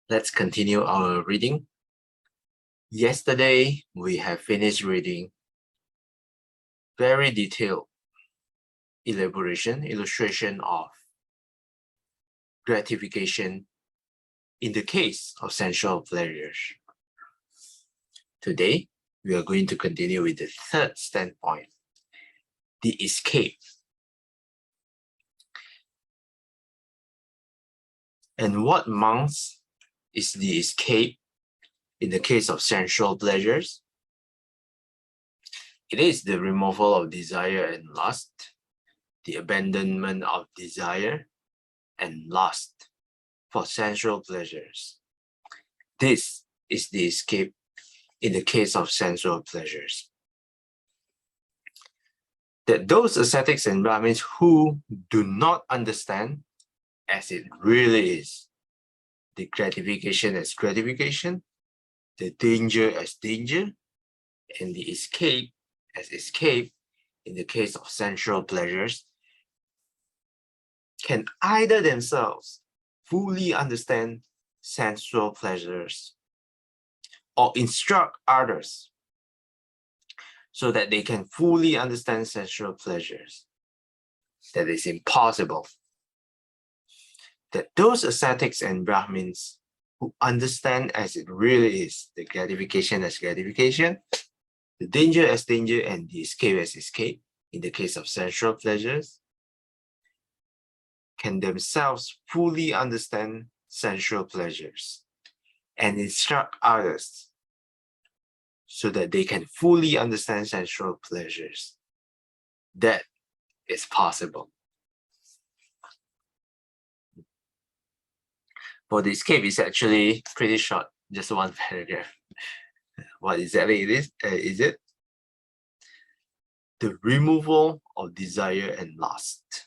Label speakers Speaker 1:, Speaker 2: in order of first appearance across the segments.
Speaker 1: Let's continue our reading. Yesterday, we have finished reading very detailed illustration of gratification in the case of sensual pleasures. Today, we are going to continue with the third standpoint, the escape. And what monks is the escape in the case of sensual pleasures? It is the removal of desire and lust, the abandonment of desire and lust for sensual pleasures. This is the escape in the case of sensual pleasures. That those ascetics and Brahmins who do not understand as it really is, the gratification as gratification, the danger as danger, and the escape as escape in the case of sensual pleasures, can either themselves fully understand sensual pleasures or instruct others so that they can fully understand sensual pleasures. That is impossible. That those ascetics and Brahmins who understand as it really is, the gratification as gratification, the danger as danger, and the escape as escape in the case of sensual pleasures, can themselves fully understand sensual pleasures and instruct others so that they can fully understand sensual pleasures. That is possible. For the escape is actually pretty short, just one paragraph. What exactly it is? It the removal of desire and lust,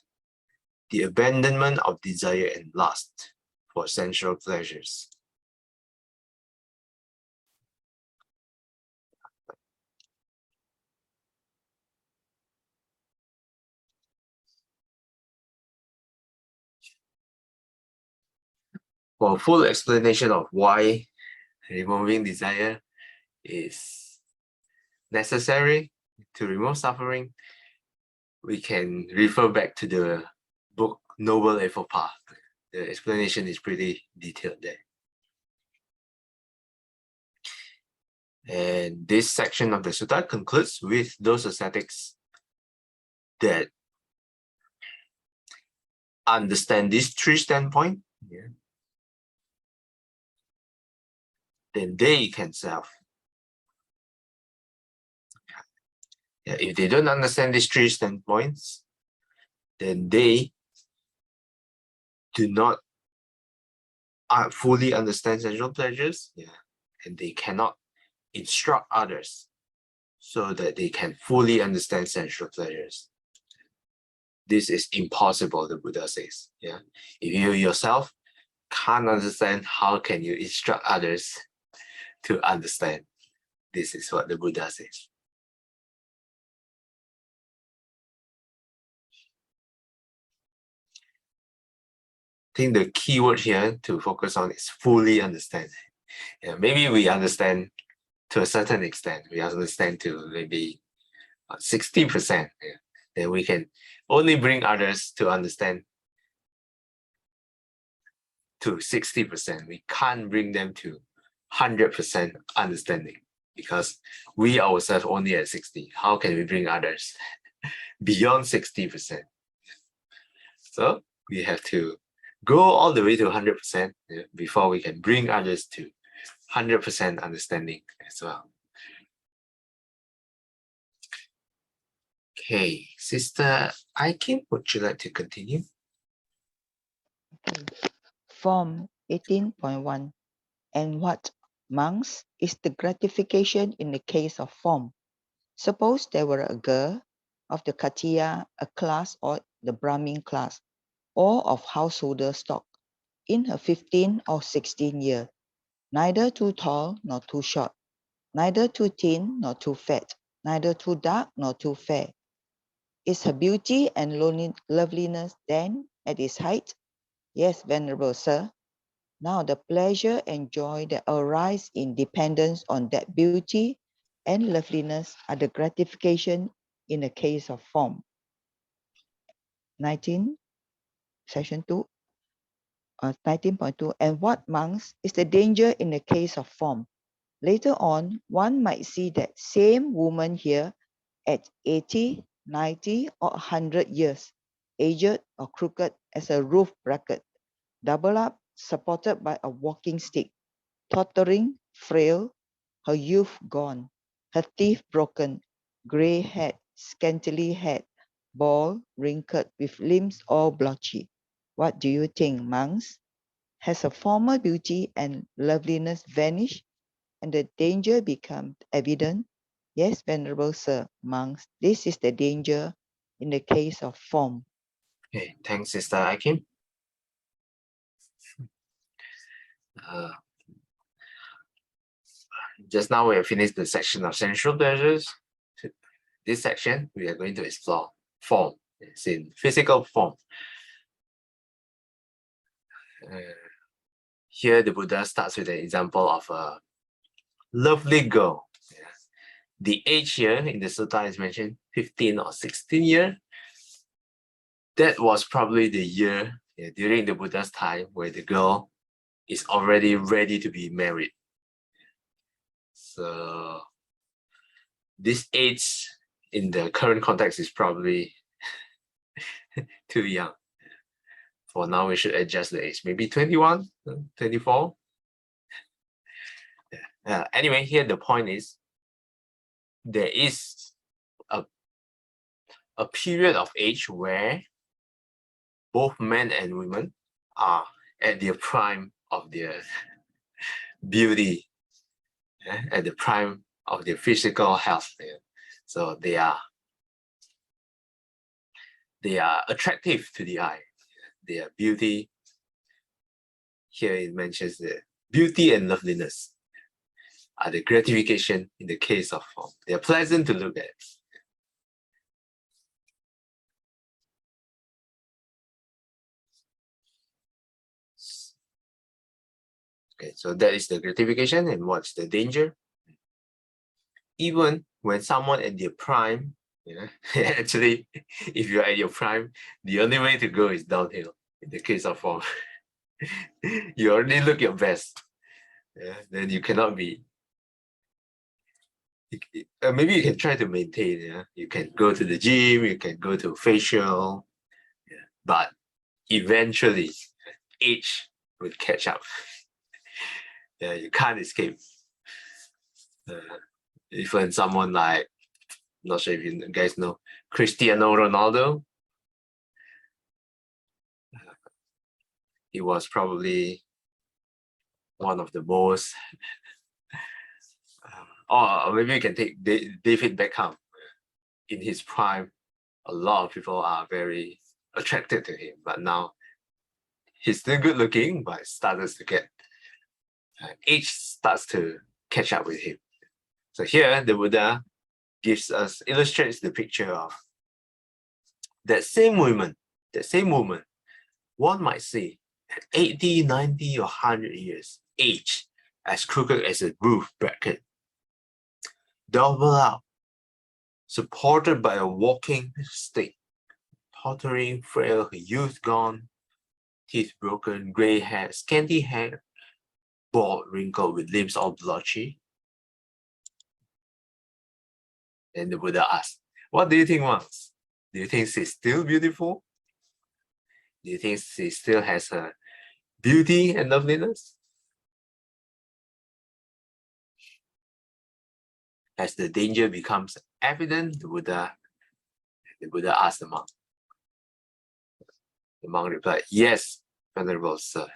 Speaker 1: the abandonment of desire and lust for sensual pleasures. For a full explanation of why removing desire is necessary to remove suffering, we can refer back to the book Noble Eightfold Path. The explanation is pretty detailed there. And this section of the sutta concludes with those ascetics that understand these three standpoints, then they can self. If they don't understand these three standpoints, then they do not fully understand sensual pleasures, and they cannot instruct others so that they can fully understand sensual pleasures. This is impossible, the Buddha says. If you yourself can't understand, how can you instruct others to understand? This is what the Buddha says. I think the key word here to focus on is fully understand. Maybe we understand to a certain extent. We understand to maybe 60%. Then we can only bring others to understand to 60%. We can't bring them to 100% understanding because we ourselves only at 60. How can we bring others beyond 60%? So we have to go all the way to 100% before we can bring others to 100% understanding as well. Okay, Sister Aikin, would you like to continue?
Speaker 2: Okay. Form 18.1. And what, monks, is the gratification in the case of form? Suppose there were a girl of the Katiya, a class, or the Brahmin class, or of householder stock, in her 15 or 16 years, neither too tall nor too short, neither too thin nor too fat, neither too dark nor too fair. Is her beauty and loveliness then at its height? Yes, venerable sir. Now, the pleasure and joy that arise in dependence on that beauty and loveliness are the gratification in the case of form. 19, section 2, 19.2. And what, monks, is the danger in the case of form? Later on, one might see that same woman here at 80, 90, or 100 years, aged or crooked as a roof bracket, double up, supported by a walking stick, tottering, frail, her youth gone, her teeth broken, grey-haired, scantily haired, bald, wrinkled, with limbs all blotchy. What do you think, monks? Has her former beauty and loveliness vanished, and the danger become evident? Yes, venerable sir, monks, this is the danger in the case of form.
Speaker 1: Okay, thanks, Sister Akim. Just now we have finished the section of sensual pleasures. This section, we are going to explore form. It's in physical form. Here, the Buddha starts with an example of a lovely girl. The age here in the sutta is mentioned 15 or 16 years. That was probably the year during the Buddha's time where the girl is already ready to be married. So this age in the current context is probably too young. For now, we should adjust the age, maybe 21, 24. Anyway, here the point is, there is a period of age where both men and women are at their prime of their beauty, at the prime of their physical health. So they are attractive to the eye. Their beauty, here it mentions the beauty and loveliness are the gratification in the case of form. They are pleasant to look at. Okay, so that is the gratification. And what's the danger? Even when someone at their prime, actually, if you're at your prime, the only way to go is downhill. In the case of form, you already look your best. Then you cannot be. Maybe you can try to maintain. You can go to the gym, you can go to facial, but eventually, age will catch up. You can't escape. Even someone like, not sure if you guys know, Cristiano Ronaldo. He was probably one of the most, or maybe you can take David Beckham. In his prime, a lot of people are very attracted to him, but now he's still good looking, but starts to get, age starts to catch up with him. So here the Buddha illustrates the picture of that same woman, one might say at 80, 90 or 100 years, age as crooked as a roof bracket, double up, supported by a walking stick, tottering, frail, her youth gone, teeth broken, grey hair, scanty hair, bald, wrinkled, with limbs all blotchy. Then the Buddha asked, what do you think, monks? Do you think she's still beautiful? Do you think she still has her beauty and loveliness? As the danger becomes evident, the Buddha asked the monk. The monk replied, yes, Venerable Sir.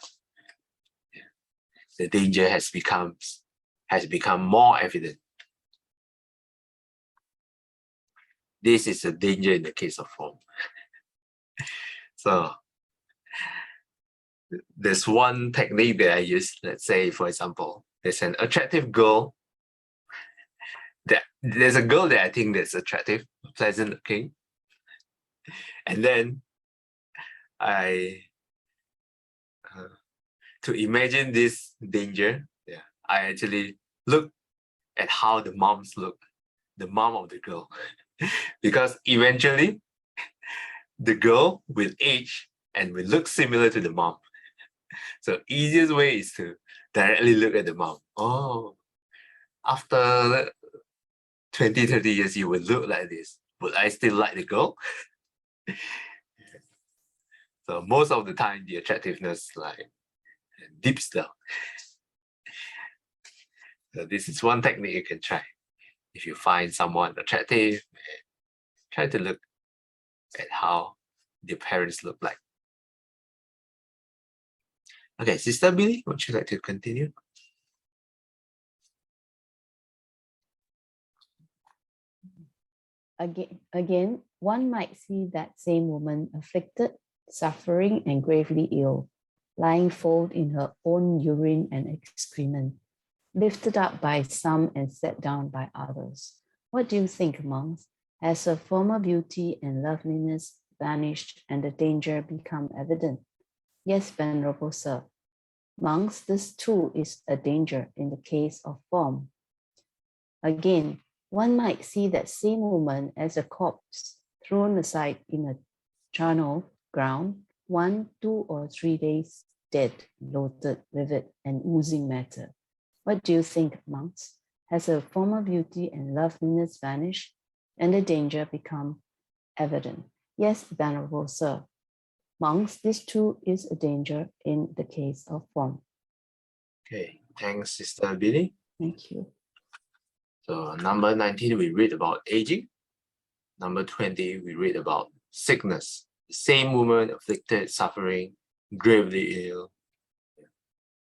Speaker 1: The danger has become more evident. This is a danger in the case of form. So there's one technique that I use. Let's say, for example, there's an attractive girl. There's a girl that I think that's attractive, pleasant looking. And then I to imagine this danger, I actually look at how the moms look, the mom of the girl, because eventually the girl will age and will look similar to the mom. So easiest way is to directly look at the mom. Oh, after 20, 30 years, you will look like this. Would I still like the girl? So most of the time, the attractiveness like dips down. So this is one technique you can try. If you find someone attractive, try to look at how their parents look like. Okay, Sister Billy, would you like to continue?
Speaker 3: Again, one might see that same woman afflicted, suffering, and gravely ill, lying folded in her own urine and excrement, lifted up by some and set down by others. What do you think, monks? Has her former beauty and loveliness vanished and the danger become evident? Yes, Venerable Sir. Monks, this too is a danger in the case of form. Again, one might see that same woman as a corpse thrown aside in a charnel ground, 1, 2, or 3 days dead, bloated, livid, and oozing matter. What do you think, monks? Has her former beauty and loveliness vanished and the danger become evident? Yes, Venerable Sir. Monks, this too is a danger in the case of form.
Speaker 1: Okay, thanks, Sister Billy.
Speaker 3: Thank you.
Speaker 1: So number 19, we read about aging. Number 20, we read about sickness. The same woman afflicted, suffering, gravely ill,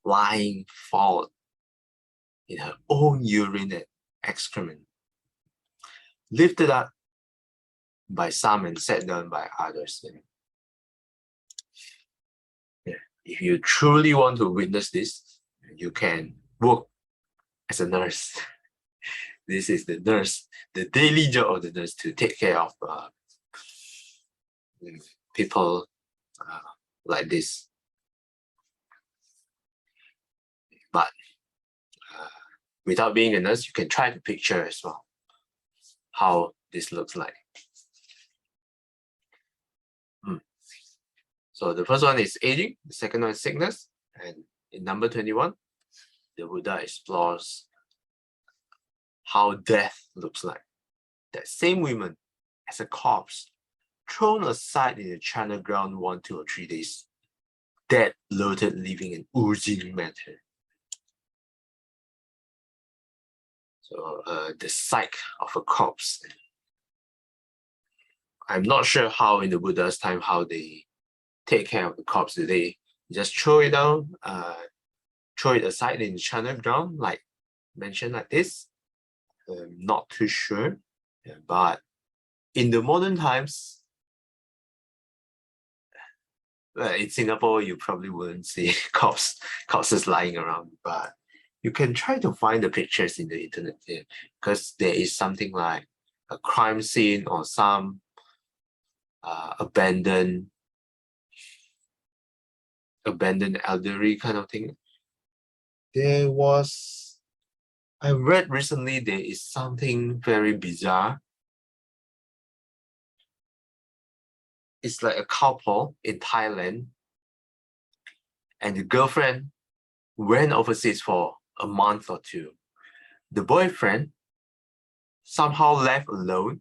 Speaker 1: lying foul in her own urine and excrement, lifted up by some and set down by others. If you truly want to witness this, you can work as a nurse. This is the nurse, the daily job of the nurse, to take care of people like this. But without being a nurse, you can try to picture as well how this looks like. So the first one is aging, the second one is sickness, and in number 21, the Buddha explores how death looks like. That same woman as a corpse, thrown aside in the charnel ground 1, 2, or 3 days, dead, bloated, living, and oozing matter. So the sight of a corpse. I'm not sure how in the Buddha's time, how they take care of the corpse. Do they just throw it down, throw it aside in the charnel ground, like mentioned like this? Not too sure. But in the modern times, in Singapore, you probably wouldn't see corpses lying around, but you can try to find the pictures in the internet there, because there is something like a crime scene or some abandoned elderly kind of thing. I read recently there is something very bizarre. It's like a couple in Thailand, and the girlfriend went overseas for a month or two. The boyfriend somehow left alone.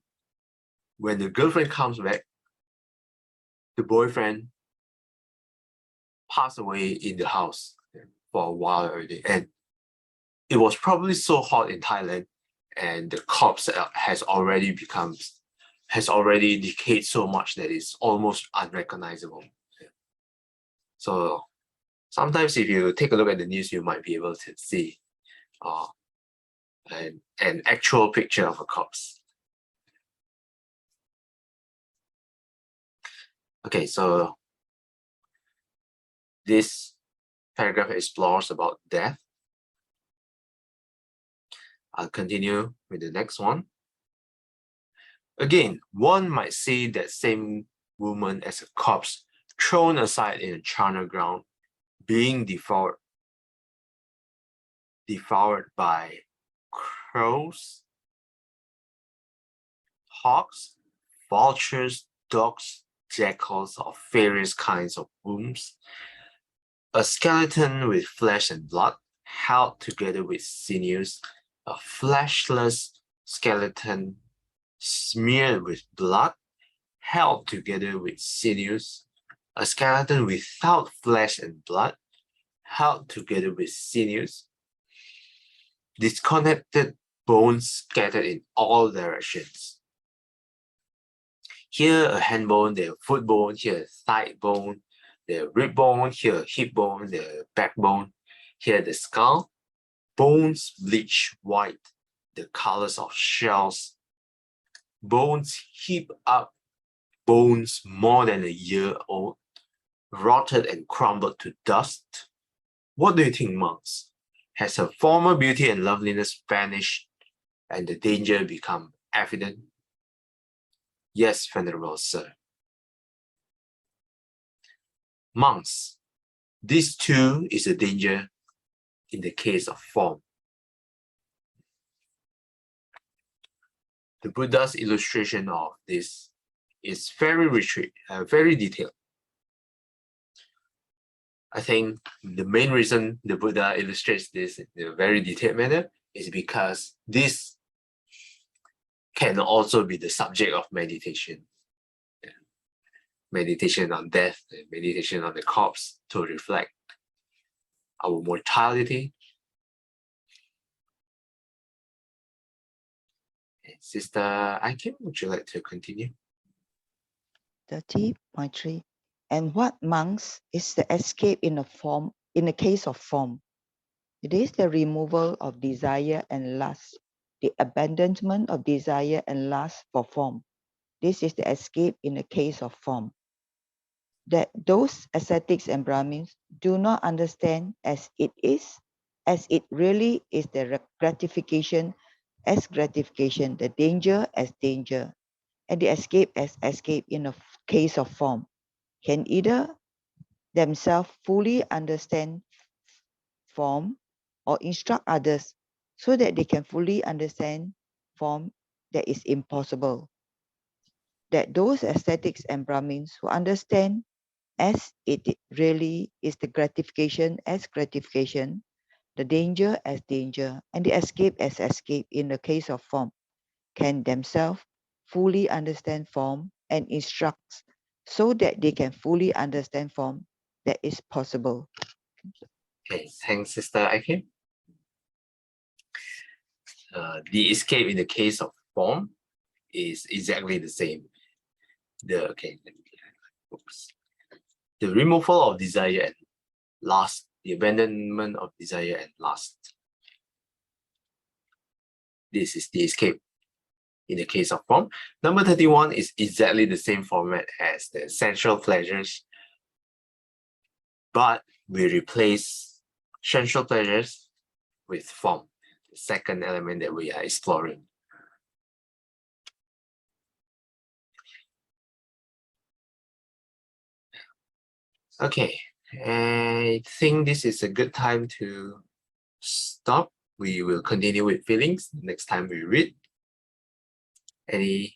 Speaker 1: When the girlfriend comes back, the boyfriend passed away in the house for a while already. And it was probably so hot in Thailand, and the corpse has already decayed so much that it's almost unrecognizable. So sometimes if you take a look at the news, you might be able to see an actual picture of a corpse. Okay, so this paragraph explores about death. I'll continue with the next one. Again, one might see that same woman as a corpse thrown aside in a charnel ground being devoured by crows, hawks, vultures, dogs, jackals of various kinds of wombs, a skeleton with flesh and blood held together with sinews, a fleshless skeleton smeared with blood held together with sinews, a skeleton without flesh and blood held together with sinews, disconnected bones scattered in all directions. Here a hand bone, there a foot bone, here a thigh bone, there a rib bone, here a hip bone, there a backbone, here the skull, bones bleached white, the colors of shells, bones heaped up, bones more than a year old, rotted and crumbled to dust. What do you think, monks? Has her former beauty and loveliness vanished and the danger become evident? Yes, venerable sir. Monks, this too is a danger in the case of form. The Buddha's illustration of this is very detailed. I think the main reason the Buddha illustrates this in a very detailed manner is because this can also be the subject of meditation. Meditation on death, meditation on the corpse to reflect our mortality. Sister Aikim, would you like to continue?
Speaker 2: 30.3. And what monks is the escape in the case of form? It is the removal of desire and lust, the abandonment of desire and lust for form. This is the escape in the case of form. That those ascetics and Brahmins do not understand as it really is the gratification as gratification, the danger as danger, and the escape as escape in a case of form, can either themselves fully understand form or instruct others so that they can fully understand form that is impossible. That those ascetics and Brahmins who understand as it really is the gratification as gratification, the danger as danger, and the escape as escape in the case of form, can themselves fully understand form and instruct so that they can fully understand form that is possible.
Speaker 1: Okay, thanks, Sister Aikim. The escape in the case of form is exactly the same. The removal of desire and lust, the abandonment of desire and lust. This is the escape in the case of form. Number 31 is exactly the same format as the sensual pleasures, but we replace sensual pleasures with form, the second element that we are exploring. Okay, I think this is a good time to stop. We will continue with feelings next time we read. Any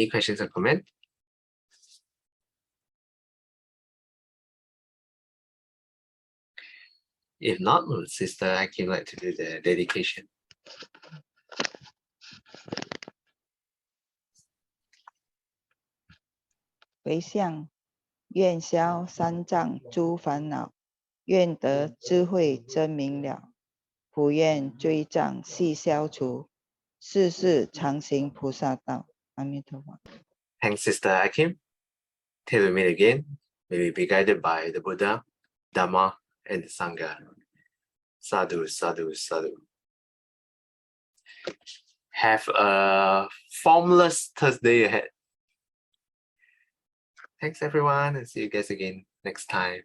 Speaker 1: questions or comments? If not, Sister Aikim like to do the dedication.
Speaker 2: 回向，愿消三障诸烦恼，愿得智慧真明了，普愿罪障悉消除，世世常行菩萨道。阿弥陀佛。
Speaker 1: Thanks, Sister Aikim. Till we meet again, may we be guided by the Buddha, Dhamma, and the Sangha. Sadhu, sadhu, sadhu. Have a formless Thursday ahead. Thanks, everyone, and see you guys again next time.